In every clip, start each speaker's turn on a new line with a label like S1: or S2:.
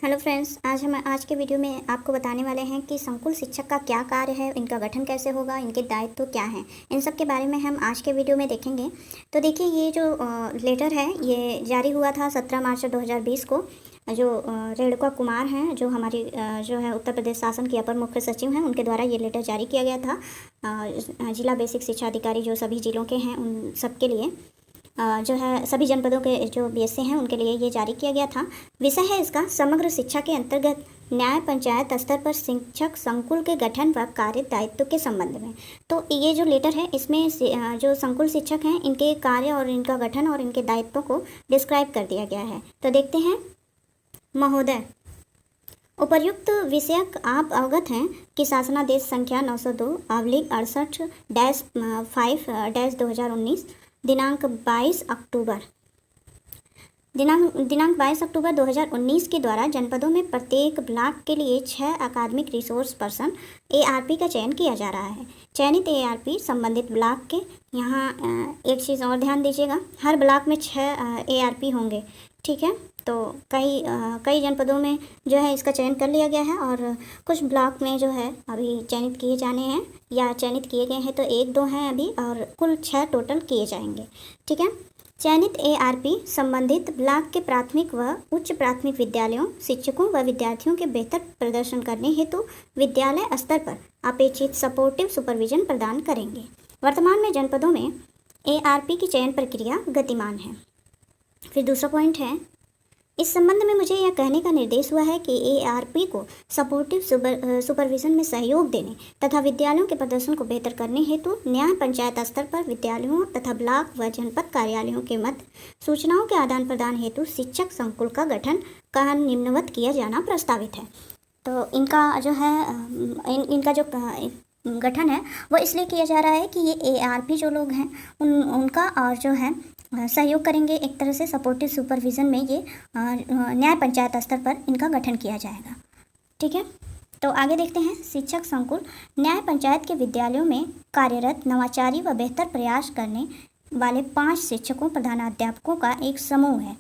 S1: Hello friends, आज के video में आपको बताने वाले हैं कि संकुल शिक्षक का क्या कार्य है, इनका गठन कैसे होगा, इनके दायित्व क्या हैं। इन सब के बारे में हम आज के वीडियो में देखेंगे। तो देखिए, ये जो लेटर है ये जारी हुआ था 17 मार्च 2020 को। जो रेणुका कुमार हैं, जो हमारी जो है उत्तर प्रदेश शासन की अपर मुख्य सचिव हैं, उनके द्वारा ये लेटर जारी किया गया था जिला बेसिक शिक्षा अधिकारी जो सभी जिलों के हैं उन सब के लिए, जो है सभी जनपदों के जो बीएससी हैं उनके लिए ये जारी किया गया था। विषय है इसका समग्र शिक्षा के अंतर्गत न्याय पंचायत स्तर पर शिक्षक संकुल के गठन व कार्य दायित्व के संबंध में। तो ये जो लेटर है इसमें जो संकुल शिक्षक हैं इनके कार्य और इनका गठन और इनके दायित्वों को डिस्क्राइब कर दिया गया है। तो देखते हैं। महोदय, उपर्युक्त विषयक आप अवगत हैं कि शासनादेश संख्या 902//5/2019 दिनांक 22 अक्टूबर 2019 के द्वारा जनपदों में प्रत्येक ब्लॉक के लिए 6 अकादमिक रिसोर्स पर्सन एआरपी का चयन किया जा रहा है। चयनित एआरपी संबंधित ब्लॉक के, यहाँ एक चीज़ और ध्यान दीजिएगा, हर ब्लॉक में 6 एआरपी होंगे, ठीक है। तो कई जनपदों में जो है इसका चयन कर लिया गया है और कुछ ब्लॉक में जो है अभी चयनित किए जाने हैं या चयनित किए गए हैं, तो 1-2 हैं अभी और कुल 6 टोटल किए जाएंगे, ठीक है। चयनित एआरपी संबंधित ब्लॉक के प्राथमिक व उच्च प्राथमिक विद्यालयों, शिक्षकों व विद्यार्थियों के बेहतर प्रदर्शन करने हेतु विद्यालय स्तर पर अपेक्षित सपोर्टिव सुपरविजन प्रदान करेंगे। वर्तमान में जनपदों में एआरपी की चयन प्रक्रिया गतिमान है। फिर दूसरा पॉइंट है, इस संबंध में मुझे यह कहने का निर्देश हुआ है कि एआरपी को सपोर्टिव सुपरविजन में सहयोग देने तथा विद्यालयों के प्रदर्शन को बेहतर करने हेतु न्याय पंचायत स्तर पर विद्यालयों तथा ब्लॉक व जनपद कार्यालयों के मध्य सूचनाओं के आदान प्रदान हेतु शिक्षक संकुल का गठन का निम्नवत किया जाना प्रस्तावित है। तो इनका जो है इनका जो गठन है वो इसलिए किया जा रहा है कि ये एआरपी जो लोग हैं उनका और जो है सहयोग करेंगे, एक तरह से सपोर्टिव सुपरविज़न में ये न्याय पंचायत स्तर पर इनका गठन किया जाएगा, ठीक है। तो आगे देखते हैं। शिक्षक संकुल न्याय पंचायत के विद्यालयों में कार्यरत नवाचारी व बेहतर प्रयास करने वाले 5 शिक्षकों प्रधानाध्यापकों का एक समूह है।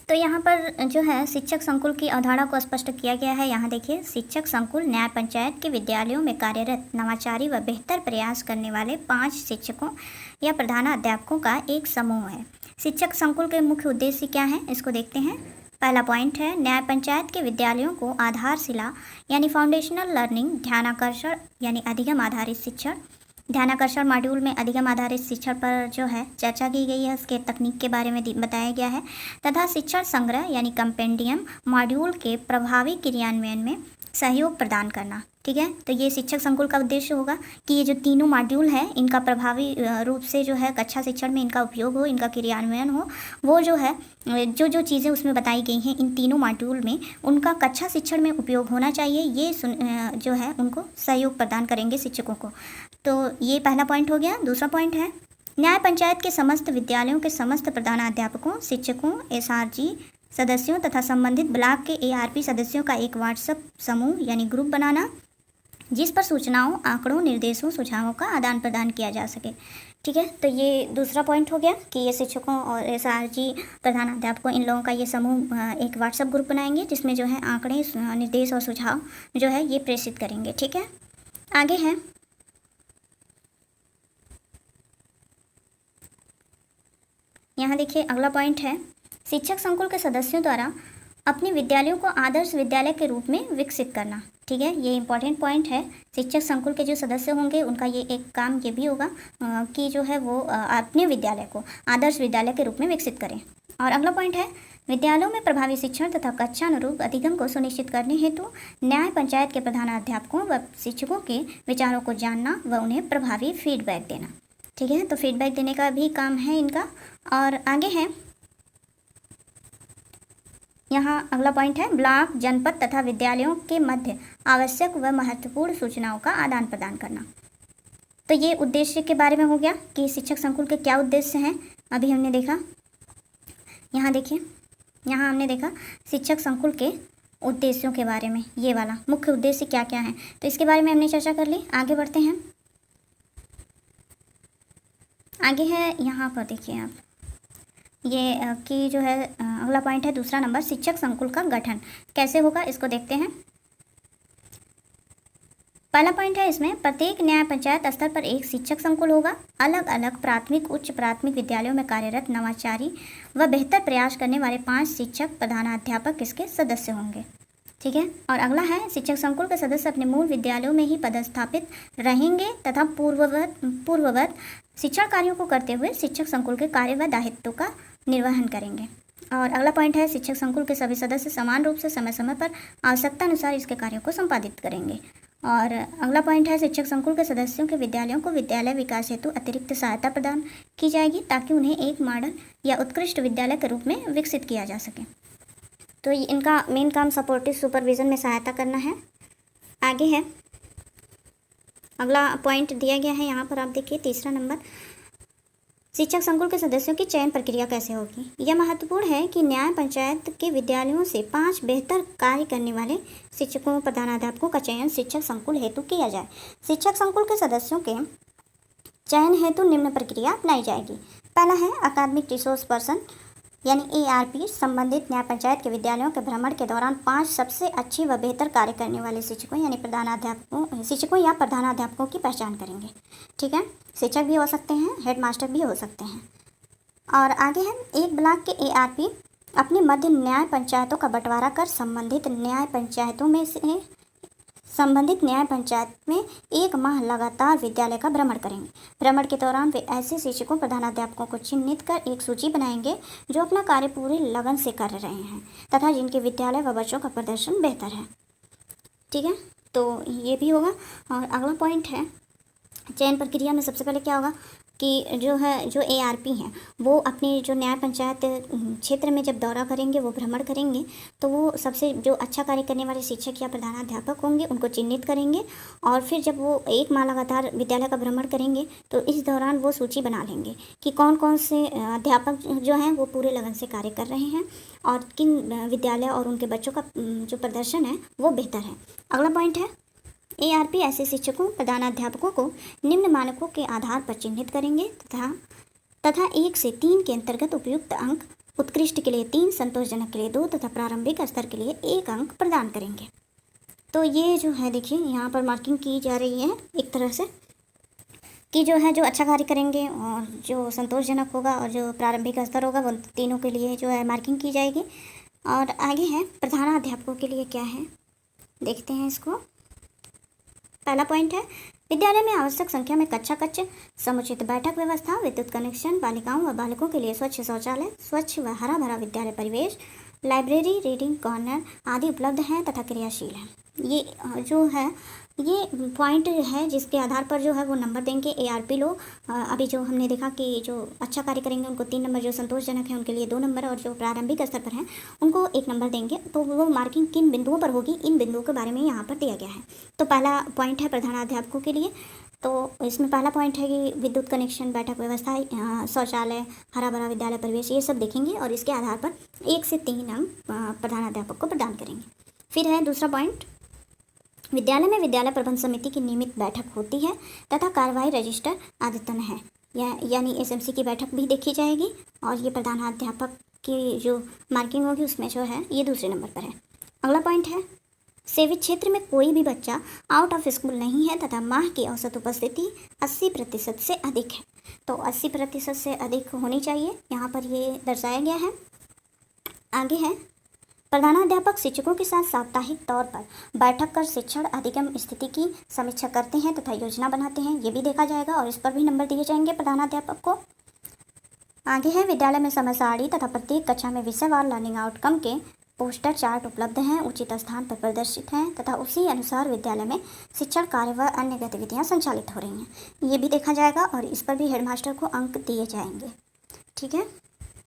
S1: तो यहाँ पर जो है शिक्षक संकुल की अवधारणा को स्पष्ट किया गया है। यहाँ देखिए, शिक्षक संकुल न्याय पंचायत के विद्यालयों में कार्यरत नवाचारी व बेहतर प्रयास करने वाले 5 शिक्षकों या प्रधानाध्यापकों का एक समूह है। शिक्षक संकुल के मुख्य उद्देश्य क्या हैं, इसको देखते हैं। पहला पॉइंट है, न्याय पंचायत के विद्यालयों को आधारशिला यानी फाउंडेशनल लर्निंग, ध्यानाकर्षण यानी अधिगम आधारित शिक्षण, ध्यानाकर्षण मॉड्यूल में अधिगम आधारित शिक्षण पर जो है चर्चा की गई है, उसके तकनीक के बारे में बताया गया है, तथा शिक्षण संग्रह यानी कंपेंडियम मॉड्यूल के प्रभावी क्रियान्वयन में सहयोग प्रदान करना, ठीक है। तो ये शिक्षक संकुल का उद्देश्य होगा कि ये जो तीनों मॉड्यूल है इनका प्रभावी रूप से जो है कक्षा शिक्षण में इनका उपयोग हो, इनका क्रियान्वयन हो। वो जो है जो चीज़ें उसमें बताई गई हैं इन तीनों मॉड्यूल में उनका कक्षा शिक्षण में उपयोग होना चाहिए, ये जो है उनको सहयोग प्रदान करेंगे शिक्षकों को। तो ये पहला पॉइंट हो गया। दूसरा पॉइंट है, न्याय पंचायत के समस्त विद्यालयों के समस्त प्रधानाध्यापकों, शिक्षकों, एसआरजी सदस्यों तथा संबंधित ब्लॉक के एआरपी सदस्यों का एक व्हाट्सएप समूह यानी ग्रुप बनाना, जिस पर सूचनाओं, आंकड़ों, निर्देशों, सुझावों का आदान प्रदान किया जा सके, ठीक है। तो ये दूसरा पॉइंट हो गया कि ये शिक्षकों और एसआरजी प्रधानाध्यापकों इन लोगों का ये समूह एक व्हाट्सएप ग्रुप बनाएंगे जिसमें जो है आंकड़े, निर्देश और सुझाव जो है ये प्रेषित करेंगे, ठीक है। आगे है, यहाँ देखिए अगला पॉइंट है, शिक्षक संकुल के सदस्यों द्वारा अपने विद्यालयों को आदर्श विद्यालय के रूप में विकसित करना, ठीक है। ये इंपॉर्टेंट पॉइंट है। शिक्षक संकुल के जो सदस्य होंगे उनका ये एक काम ये भी होगा कि जो है वो अपने विद्यालय को आदर्श विद्यालय के रूप में विकसित करें। और अगला पॉइंट है, विद्यालयों में प्रभावी शिक्षण तथा कक्षा अनुरूप अधिगम को सुनिश्चित करने हेतु न्याय पंचायत के प्रधानाध्यापकों व शिक्षकों के विचारों को जानना व उन्हें प्रभावी फीडबैक देना, ठीक है। तो फीडबैक देने का भी काम है इनका। और आगे है, यहाँ अगला पॉइंट है, ब्लॉक, जनपद तथा विद्यालयों के मध्य आवश्यक व महत्वपूर्ण सूचनाओं का आदान प्रदान करना। तो ये उद्देश्य के बारे में हो गया कि शिक्षक संकुल के क्या उद्देश्य हैं, अभी हमने देखा। यहाँ देखिए, यहाँ हमने देखा शिक्षक संकुल के उद्देश्यों के बारे में, ये वाला मुख्य उद्देश्य क्या क्या है, तो इसके बारे में हमने चर्चा कर ली। आगे बढ़ते हैं। आगे है यहाँ पर देखिए आप, ये कि जो है अगला पॉइंट है दूसरा नंबर, शिक्षक संकुल का गठन कैसे होगा, इसको देखते हैं। पहला पॉइंट है इसमें, प्रत्येक न्याय पंचायत स्तर पर एक शिक्षक संकुल होगा। अलग अलग प्राथमिक उच्च प्राथमिक विद्यालयों में कार्यरत नवाचारी व बेहतर प्रयास करने वाले 5 शिक्षक प्रधानाध्यापक इसके सदस्य होंगे। ठीक है। और अगला है, शिक्षक संकुल के सदस्य अपने मूल विद्यालयों में ही पदस्थापित रहेंगे तथा पूर्ववत शिक्षण कार्यों को करते हुए शिक्षक संकुल के कार्य व दायित्व का निर्वहन करेंगे। और अगला पॉइंट है, शिक्षक संकुल के सभी सदस्य समान रूप से समय समय पर आवश्यकता अनुसार इसके कार्यों को संपादित करेंगे। और अगला पॉइंट है, शिक्षक संकुल के सदस्यों के विद्यालयों को विद्यालय विकास हेतु अतिरिक्त सहायता प्रदान की जाएगी ताकि उन्हें एक मॉडल या उत्कृष्ट विद्यालय के रूप में विकसित किया जा सके। तो इनका मेन काम सपोर्टिव सुपरविजन में सहायता करना है। आगे है, अगला पॉइंट दिया गया है यहाँ पर, आप देखिए तीसरा नंबर, शिक्षक संकुल के सदस्यों की चयन प्रक्रिया कैसे होगी। यह महत्वपूर्ण है कि न्याय पंचायत के विद्यालयों से 5 बेहतर कार्य करने वाले शिक्षकों प्रधानाध्यापकों का चयन शिक्षक संकुल हेतु किया जाए। शिक्षक संकुल के सदस्यों के चयन हेतु निम्न प्रक्रिया अपनाई जाएगी। पहला है, अकादमिक रिसोर्स पर्सन यानी ARP संबंधित न्याय पंचायत के विद्यालयों के भ्रमण के दौरान 5 सबसे अच्छे व बेहतर कार्य करने वाले शिक्षकों यानी शिक्षकों या प्रधानाध्यापकों की पहचान करेंगे। ठीक है। शिक्षक भी हो सकते हैं, हेडमास्टर भी हो सकते हैं। और आगे है, एक ब्लॉक के ARP अपने मध्य न्याय पंचायतों का बंटवारा कर संबंधित न्याय पंचायत में 1 माह लगातार विद्यालय का भ्रमण करेंगे। भ्रमण के दौरान वे ऐसे शिक्षकों प्रधानाध्यापकों को चिन्हित कर एक सूची बनाएंगे जो अपना कार्य पूरी लगन से कर रहे हैं तथा जिनके विद्यालय व बच्चों का प्रदर्शन बेहतर है। ठीक है। तो ये भी होगा। और अगला पॉइंट है, चयन प्रक्रिया में सबसे पहले क्या होगा कि जो ARP हैं वो अपने जो न्याय पंचायत क्षेत्र में जब दौरा करेंगे, वो भ्रमण करेंगे, तो वो सबसे जो अच्छा कार्य करने वाले शिक्षक या प्रधानाध्यापक होंगे उनको चिन्हित करेंगे। और फिर जब वो 1 माह लगातार विद्यालय का भ्रमण करेंगे तो इस दौरान वो सूची बना लेंगे कि कौन कौन से अध्यापक जो हैं वो पूरे लगन से कार्य कर रहे हैं और किन विद्यालय और उनके बच्चों का जो प्रदर्शन है वो बेहतर है। अगला पॉइंट है, ARP ऐसे शिक्षकों प्रधानाध्यापकों को निम्न मानकों के आधार पर चिन्हित करेंगे तथा 1 से 3 के अंतर्गत उपयुक्त अंक, उत्कृष्ट के लिए 3, संतोषजनक के लिए 2 तथा प्रारंभिक स्तर के लिए 1 अंक प्रदान करेंगे। तो ये जो है देखिए यहाँ पर मार्किंग की जा रही है एक तरह से कि जो अच्छा कार्य करेंगे और जो संतोषजनक होगा और जो प्रारंभिक स्तर होगा वो तीनों के लिए जो है मार्किंग की जाएगी। और आगे है, प्रधानाध्यापकों के लिए क्या है, देखते हैं इसको। पहला पॉइंट है, विद्यालय में आवश्यक संख्या में कक्षा कक्ष, समुचित बैठक व्यवस्था, विद्युत कनेक्शन, बालिकाओं व बालकों के लिए स्वच्छ शौचालय, स्वच्छ व हरा भरा विद्यालय परिवेश, लाइब्रेरी, रीडिंग कॉर्नर आदि उपलब्ध हैं तथा क्रियाशील हैं। ये जो है ये पॉइंट है जिसके आधार पर जो है वो नंबर देंगे ARP लोग। अभी जो हमने देखा कि जो अच्छा कार्य करेंगे उनको 3 नंबर, जो संतोषजनक है उनके लिए 2 नंबर और जो प्रारंभिक स्तर पर हैं उनको 1 नंबर देंगे। तो वो मार्किंग किन बिंदुओं पर होगी, इन बिंदुओं के बारे में यहाँ पर दिया गया है। तो पहला पॉइंट है प्रधानाध्यापकों के लिए, तो इसमें पहला पॉइंट है कि विद्युत कनेक्शन, बैठक व्यवस्था, शौचालय, हरा भरा विद्यालय परिवेश, ये सब देखेंगे और इसके आधार पर 1 से 3 अंक प्रधानाध्यापक को प्रदान करेंगे। फिर है दूसरा पॉइंट, विद्यालय में विद्यालय प्रबंध समिति की नियमित बैठक होती है तथा कार्यवाही रजिस्टर अद्यतन है, यानी SMC की बैठक भी देखी जाएगी। और ये प्रधानाध्यापक की जो मार्किंग होगी उसमें जो है ये दूसरे नंबर पर है। अगला पॉइंट है, सेवित क्षेत्र में कोई भी बच्चा आउट ऑफ स्कूल नहीं है तथा माह की औसत उपस्थिति 80% से अधिक है। तो 80% से अधिक होनी चाहिए, यहाँ पर ये दर्शाया गया है। आगे है, प्रधानाध्यापक शिक्षकों के साथ साप्ताहिक तौर पर बैठक कर शिक्षण अधिगम स्थिति की समीक्षा करते हैं तथा योजना बनाते हैं, ये भी देखा जाएगा और इस पर भी नंबर दिए जाएंगे प्रधानाध्यापक को। आगे है, विद्यालय में समय सारणी तथा प्रत्येक कक्षा में विषयवार लर्निंग आउटकम के पोस्टर चार्ट उपलब्ध हैं, उचित स्थान पर प्रदर्शित हैं तथा उसी अनुसार विद्यालय में शिक्षण कार्य व अन्य गतिविधियाँ संचालित हो रही हैं, ये भी देखा जाएगा और इस पर भी हेडमास्टर को अंक दिए जाएंगे। ठीक है।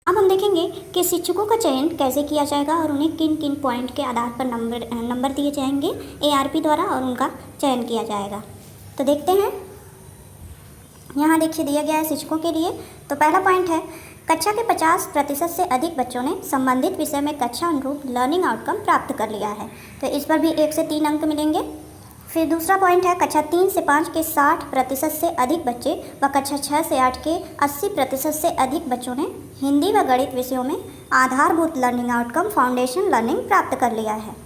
S1: अब हम देखेंगे कि शिक्षकों का चयन कैसे किया जाएगा और उन्हें किन किन पॉइंट के आधार पर नंबर दिए जाएंगे ARP द्वारा और उनका चयन किया जाएगा। तो देखते हैं, यहाँ देखिए दिया गया है शिक्षकों के लिए। तो पहला पॉइंट है, कक्षा के 50% से अधिक बच्चों ने संबंधित विषय में कक्षा अनुरूप लर्निंग आउटकम प्राप्त कर लिया है, तो इस पर भी 1 से 3 अंक मिलेंगे। फिर दूसरा पॉइंट है कक्षा 3 से 5 के 60% से अधिक बच्चे व कक्षा 6 से 8 के 80% से अधिक बच्चों ने हिंदी व गणित विषयों में आधारभूत लर्निंग आउटकम फाउंडेशन लर्निंग प्राप्त कर लिया है।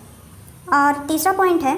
S1: और तीसरा पॉइंट है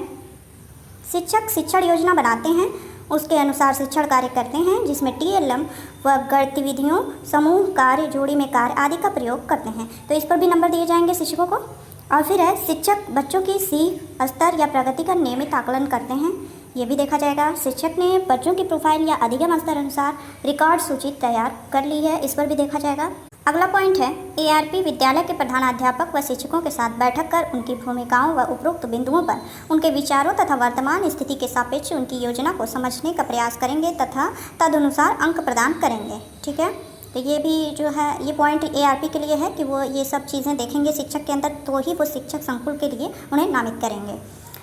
S1: शिक्षक शिक्षण योजना बनाते हैं, उसके अनुसार शिक्षण कार्य करते हैं जिसमें TLM व गतिविधियों, समूह कार्य, जोड़ी में कार्य आदि का प्रयोग करते हैं। तो इस पर भी नंबर दिए जाएंगे शिक्षकों को। और फिर है शिक्षक बच्चों की सीख स्तर या प्रगति का नियमित आकलन करते हैं, ये भी देखा जाएगा। शिक्षक ने बच्चों की प्रोफाइल या अधिगम स्तर अनुसार रिकॉर्ड सूची तैयार कर ली है, इस पर भी देखा जाएगा। अगला पॉइंट है ARP विद्यालय के प्रधानाध्यापक व शिक्षकों के साथ बैठक कर उनकी भूमिकाओं व उपरोक्त बिंदुओं पर उनके विचारों तथा वर्तमान स्थिति के सापेक्ष उनकी योजना को समझने का प्रयास करेंगे तथा तदनुसार अंक प्रदान करेंगे। ठीक है, तो ये भी जो है ये पॉइंट ARP के लिए है कि वो ये सब चीज़ें देखेंगे शिक्षक के अंदर, तो ही वो शिक्षक संकुल के लिए उन्हें नामित करेंगे।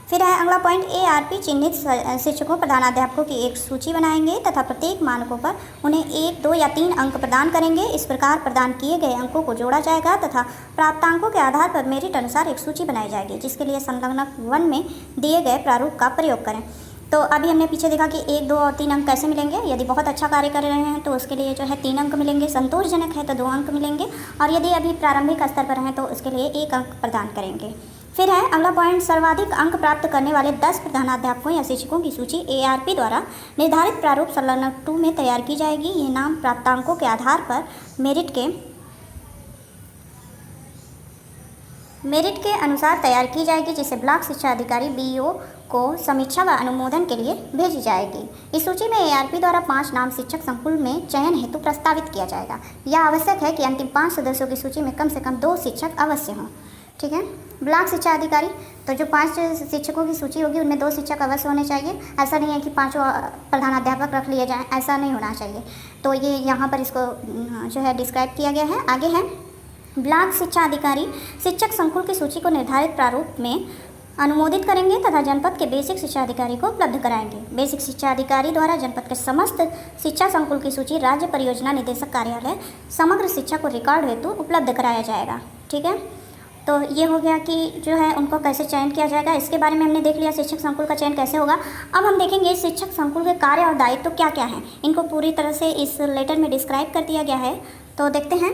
S1: फिर है अगला पॉइंट ARP चिन्हित शिक्षकों प्रधानाध्यापकों की एक सूची बनाएंगे तथा प्रत्येक मानकों पर उन्हें 1, 2 या 3 अंक प्रदान करेंगे। इस प्रकार प्रदान किए गए अंकों को जोड़ा जाएगा तथा प्राप्तांकों के आधार पर मेरिट अनुसार एक सूची बनाई जाएगी, जिसके लिए संलग्नक 1 में दिए गए प्रारूप का प्रयोग करें। तो अभी हमने पीछे देखा कि 1, 2 और 3 अंक कैसे मिलेंगे। यदि बहुत अच्छा कार्य कर रहे हैं तो उसके लिए जो है 3 अंक मिलेंगे, संतोषजनक है तो 2 अंक मिलेंगे, और यदि अभी प्रारंभिक स्तर पर हैं तो उसके लिए 1 अंक प्रदान करेंगे। फिर है अगला पॉइंट सर्वाधिक अंक प्राप्त करने वाले 10 प्रधानाध्यापकों या शिक्षकों की सूची ARP द्वारा निर्धारित प्रारूप संलग्नक 2 में तैयार की जाएगी। ये नाम प्राप्तांकों के आधार पर मेरिट के अनुसार तैयार की जाएगी, जिसे ब्लॉक शिक्षा अधिकारी BO को समीक्षा व अनुमोदन के लिए भेजी जाएगी। इस सूची में ARP द्वारा 5 नाम शिक्षक संकुल में चयन हेतु प्रस्तावित किया जाएगा। यह आवश्यक है कि अंतिम 5 सदस्यों की सूची में कम से कम 2 शिक्षक अवश्य हों। ठीक है, ब्लॉक शिक्षा अधिकारी, तो जो 5 शिक्षकों की सूची होगी उनमें 2 शिक्षक अवश्य होने चाहिए। ऐसा नहीं है कि 5 प्रधानाध्यापक रख लिए जाएं, ऐसा नहीं होना चाहिए। तो ये यहाँ पर इसको जो है डिस्क्राइब किया गया है। आगे है ब्लॉक शिक्षा अधिकारी शिक्षक संकुल की सूची को निर्धारित प्रारूप में अनुमोदित करेंगे तथा जनपद के बेसिक शिक्षा अधिकारी को उपलब्ध कराएंगे। बेसिक शिक्षा अधिकारी द्वारा जनपद के समस्त शिक्षा संकुल की सूची राज्य परियोजना निदेशक कार्यालय समग्र शिक्षा को रिकॉर्ड हेतु उपलब्ध कराया जाएगा। ठीक है, तो ये हो गया कि जो है उनको कैसे चयन किया जाएगा, इसके बारे में हमने देख लिया शिक्षक संकुल का चयन कैसे होगा। अब हम देखेंगे शिक्षक संकुल के कार्य और दायित्व तो क्या क्या हैं, इनको पूरी तरह से इस लेटर में डिस्क्राइब कर दिया गया है। तो देखते हैं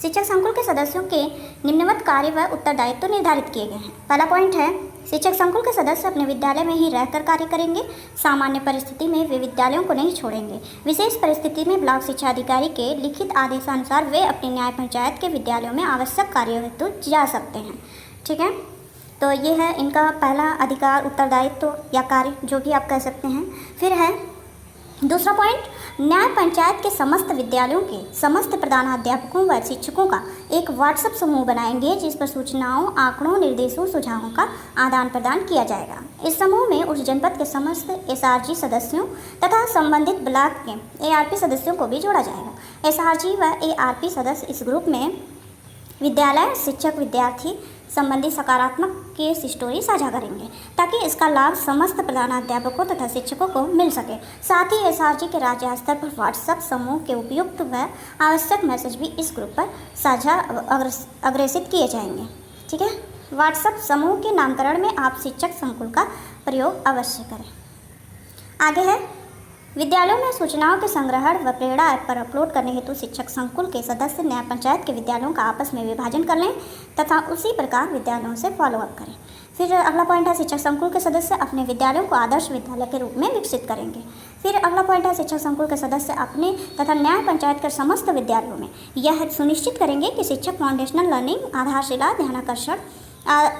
S1: शिक्षक संकुल के सदस्यों के निम्नवत कार्य व उत्तरदायित्व निर्धारित किए गए हैं। पहला पॉइंट है शिक्षक संकुल के सदस्य अपने विद्यालय में ही रहकर कार्य करेंगे। सामान्य परिस्थिति में वे विद्यालयों को नहीं छोड़ेंगे। विशेष परिस्थिति में ब्लॉक शिक्षा अधिकारी के लिखित आदेशानुसार वे अपने न्याय पंचायत के विद्यालयों में आवश्यक कार्यों हेतु जा सकते हैं। ठीक है, तो ये है इनका पहला अधिकार, उत्तरदायित्व या कार्य, जो भी आप कह सकते हैं। फिर है दूसरा पॉइंट, न्याय पंचायत के समस्त विद्यालयों के समस्त प्रधानाध्यापकों व शिक्षकों का एक व्हाट्सएप समूह बनाएंगे, जिस पर सूचनाओं, आंकड़ों, निर्देशों, सुझावों का आदान प्रदान किया जाएगा। इस समूह में उस जनपद के समस्त SRG सदस्यों तथा संबंधित ब्लॉक के ARP सदस्यों को भी जोड़ा जाएगा। SRG व ARP सदस्य इस ग्रुप में विद्यालय, शिक्षक, विद्यार्थी संबंधी सकारात्मक केस स्टोरी साझा करेंगे, ताकि इसका लाभ समस्त प्रधानाध्यापकों तथा शिक्षकों को मिल सके। साथ ही SRG के राज्य स्तर पर व्हाट्सएप समूह के उपयुक्त व आवश्यक मैसेज भी इस ग्रुप पर साझा अग्रेसित किए जाएंगे। ठीक है, व्हाट्सएप समूह के नामकरण में आप शिक्षक संकुल का प्रयोग अवश्य करें। आगे है विद्यालयों में सूचनाओं के संग्रहण व प्रेरणा ऐप पर अपलोड करने हेतु शिक्षक संकुल के सदस्य न्याय पंचायत के विद्यालयों का आपस में विभाजन कर लें तथा उसी प्रकार विद्यालयों से फॉलोअप करें। फिर अगला पॉइंट है शिक्षक संकुल के सदस्य अपने विद्यालयों को आदर्श विद्यालय के रूप में विकसित करेंगे। फिर अगला पॉइंट है शिक्षक संकुल के सदस्य अपने तथा न्याय पंचायत के समस्त विद्यालयों में यह सुनिश्चित करेंगे कि शिक्षक फाउंडेशनल लर्निंग, आधारशिला, ध्यानाकर्षण,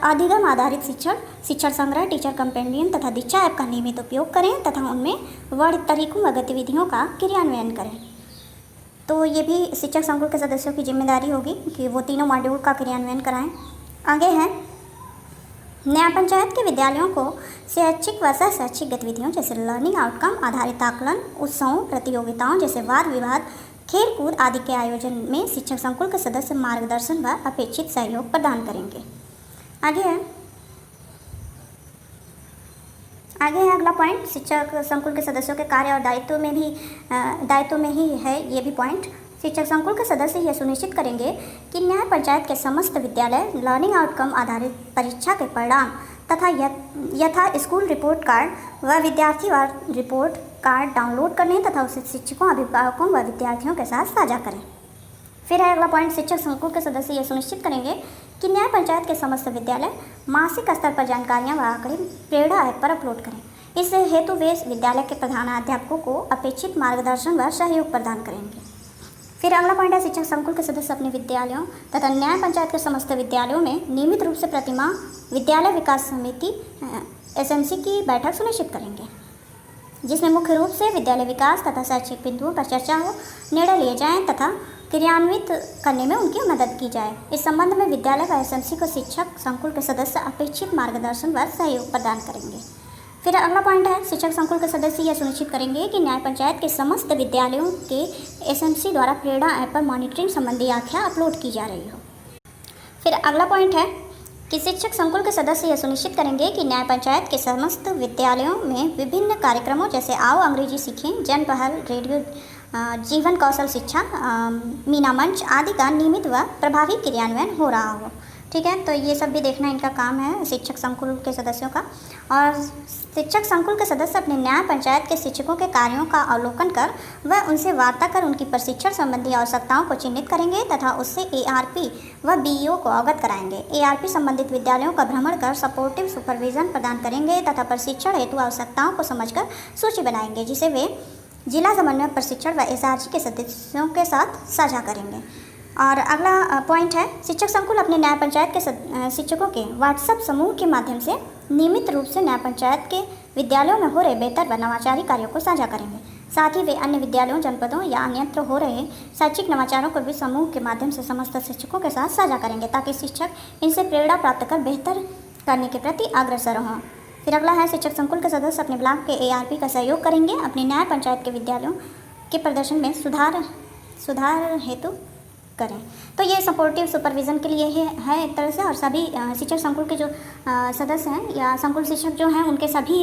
S1: अधिगम आधारित शिक्षण, शिक्षण संग्रह, टीचर कंपेंडियम तथा दीक्षा ऐप का नियमित उपयोग करें तथा उनमें वर्णित तरीकों व गतिविधियों का क्रियान्वयन करें। तो ये भी शिक्षक संकुल के सदस्यों की जिम्मेदारी होगी कि वो तीनों मॉड्यूल का क्रियान्वयन कराएं। आगे है न्याय पंचायत के विद्यालयों को शैक्षिक व शैक्षिक गतिविधियों जैसे लर्निंग आउटकम आधारित आकलन, उत्सवों, प्रतियोगिताओं जैसे वाद विवाद, खेल कूद आदि के आयोजन में शिक्षक संकुल के सदस्य मार्गदर्शन व अपेक्षित सहयोग प्रदान करेंगे। आगे है अगला पॉइंट शिक्षक संकुल के सदस्यों के कार्य और दायित्व में ही है ये भी पॉइंट। शिक्षक संकुल के सदस्य यह सुनिश्चित करेंगे कि न्याय पंचायत के समस्त विद्यालय लर्निंग आउटकम आधारित परीक्षा के परिणाम तथा यथा स्कूल रिपोर्ट कार्ड व विद्यार्थीवार रिपोर्ट कार्ड डाउनलोड करने तथा उसे शिक्षकों, अभिभावकों व विद्यार्थियों के साथ साझा करें। फिर है अगला पॉइंट, शिक्षक संकुल के सदस्य यह सुनिश्चित करेंगे कि न्याय पंचायत के समस्त विद्यालय मासिक स्तर पर जानकारियाँ व आंकड़े प्रेरणा ऐप पर अपलोड करें। इस हेतु वे विद्यालय के प्रधानाध्यापकों को अपेक्षित मार्गदर्शन व सहयोग प्रदान करेंगे। फिर अगला पॉइंट है, शिक्षक संकुल के सदस्य अपने विद्यालयों तथा न्याय पंचायत के समस्त विद्यालयों में नियमित रूप से प्रतिमाह विद्यालय विकास समिति SMC की बैठक सुनिश्चित करेंगे, जिसमें मुख्य रूप से विद्यालय विकास तथा शैक्षिक बिंदुओं पर चर्चा हो, निर्णय लिए जाएं तथा क्रियान्वित करने में उनकी मदद की जाए। इस संबंध में विद्यालय व SMC को शिक्षक संकुल के सदस्य अपेक्षित मार्गदर्शन व सहयोग प्रदान करेंगे। फिर अगला पॉइंट है, शिक्षक संकुल के सदस्य यह सुनिश्चित करेंगे कि न्याय पंचायत के समस्त विद्यालयों के SMC द्वारा प्रेरणा ऐप पर मॉनिटरिंग संबंधी आख्या अपलोड की जा रही हो। फिर अगला पॉइंट है कि शिक्षक संकुल के सदस्य यह सुनिश्चित करेंगे कि न्याय पंचायत के समस्त विद्यालयों में विभिन्न कार्यक्रमों जैसे आओ अंग्रेजी सीखें, जन पहल, रेडियो, जीवन कौशल शिक्षा, मीना मंच आदि का नियमित व प्रभावी क्रियान्वयन हो रहा हो। ठीक है, तो ये सब भी देखना इनका काम है शिक्षक संकुल के सदस्यों का। और शिक्षक संकुल के सदस्य अपने न्याय पंचायत के शिक्षकों के कार्यों का अवलोकन कर व उनसे वार्ता कर उनकी प्रशिक्षण संबंधी आवश्यकताओं को चिन्हित करेंगे तथा उससे ARP व BEO को अवगत कराएंगे। ARP संबंधित विद्यालयों का भ्रमण कर सपोर्टिव सुपरविजन प्रदान करेंगे तथा प्रशिक्षण हेतु आवश्यकताओं को समझकर सूची बनाएंगे, जिसे वे जिला समन्वय प्रशिक्षण व SRG के सदस्यों के साथ साझा करेंगे। और अगला पॉइंट है, शिक्षक संकुल अपने न्याय पंचायत के शिक्षकों के व्हाट्सएप समूह के माध्यम से नियमित रूप से न्याय पंचायत के विद्यालयों में हो रहे बेहतर व नवाचारी कार्यों को साझा करेंगे। साथ ही वे अन्य विद्यालयों, जनपदों या अन्यत्र हो रहे शैक्षिक नवाचारों को भी समूह के माध्यम से समस्त शिक्षकों के साथ साझा करेंगे, ताकि शिक्षक इनसे प्रेरणा प्राप्त कर बेहतर करने के प्रति अग्रसर हों। फिर अगला है, शिक्षक संकुल के सदस्य अपने ब्लॉक के ARP का सहयोग करेंगे अपने न्याय पंचायत के विद्यालयों के प्रदर्शन में सुधार हेतु करें। तो ये सपोर्टिव सुपरविज़न के लिए है एक तरह से। और सभी शिक्षक संकुल के जो सदस्य हैं या संकुल शिक्षक जो हैं उनके सभी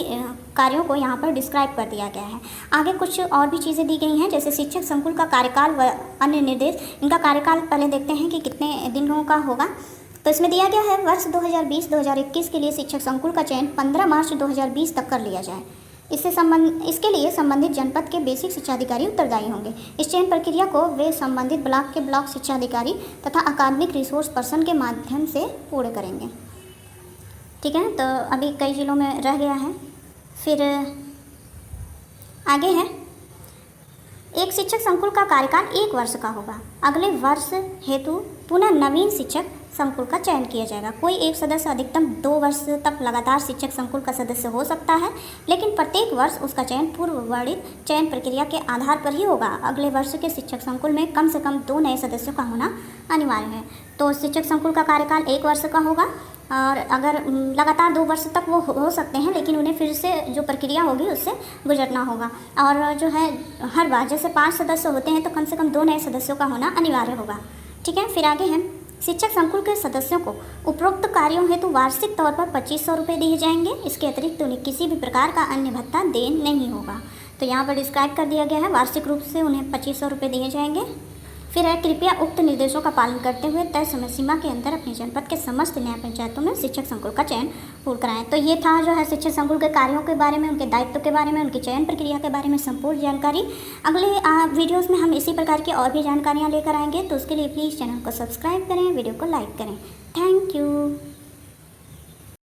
S1: कार्यों को यहाँ पर डिस्क्राइब कर दिया गया है। आगे कुछ और भी चीज़ें दी गई हैं, जैसे शिक्षक संकुल का कार्यकाल व अन्य निर्देश। इनका कार्यकाल पहले देखते हैं कि कितने दिनों का होगा। तो इसमें दिया गया है, वर्ष 2020-2021 के लिए शिक्षक संकुल का चयन 15 मार्च 2020 तक कर लिया जाए। इसके लिए संबंधित जनपद के बेसिक शिक्षा अधिकारी उत्तरदायी होंगे। इस चयन प्रक्रिया को वे संबंधित ब्लॉक के ब्लॉक शिक्षा अधिकारी तथा अकादमिक रिसोर्स पर्सन के माध्यम से पूर्ण करेंगे। ठीक है, तो अभी कई जिलों में रह गया है। फिर आगे है, एक शिक्षक संकुल का कार्यकाल 1 वर्ष का होगा। अगले वर्ष हेतु पुनः नवीन शिक्षक संकुल का चयन किया जाएगा। कोई एक सदस्य अधिकतम 2 वर्ष तक लगातार शिक्षक संकुल का सदस्य हो सकता है, लेकिन प्रत्येक वर्ष उसका चयन पूर्व वर्णित चयन प्रक्रिया के आधार पर ही होगा। अगले वर्ष के शिक्षक संकुल में कम से कम 2 नए सदस्यों का होना अनिवार्य है। तो शिक्षक संकुल का कार्यकाल 1 वर्ष का होगा और अगर लगातार 2 वर्ष तक वो हो सकते हैं, लेकिन उन्हें फिर से जो प्रक्रिया होगी उससे गुजरना होगा। और जो है हर बार जैसे 5 सदस्य होते हैं तो कम से कम 2 नए सदस्यों का होना अनिवार्य होगा। ठीक है, फिर आगे है, शिक्षक संकुल के सदस्यों को उपरोक्त कार्यों हेतु वार्षिक तौर पर 2500 रुपये दिए जाएंगे। इसके अतिरिक्त उन्हें किसी भी प्रकार का अन्य भत्ता देन नहीं होगा। तो यहाँ पर डिस्क्राइब कर दिया गया है, वार्षिक रूप से उन्हें 2500 रुपये दिए जाएंगे। फिर है, कृपया उक्त निर्देशों का पालन करते हुए तय समय सीमा के अंदर अपने जनपद के समस्त न्याय पंचायतों में शिक्षक संकुल का चयन पूर्ण कराएं। तो ये था जो है शिक्षक संकुल के कार्यों के बारे में, उनके दायित्व के बारे में, उनकी चयन प्रक्रिया के बारे में संपूर्ण जानकारी। अगले वीडियोज़ में हम इसी प्रकार की और भी जानकारियाँ लेकर आएंगे। तो उसके लिए प्लीज़ चैनल को सब्सक्राइब करें, वीडियो को लाइक करें। Thank you.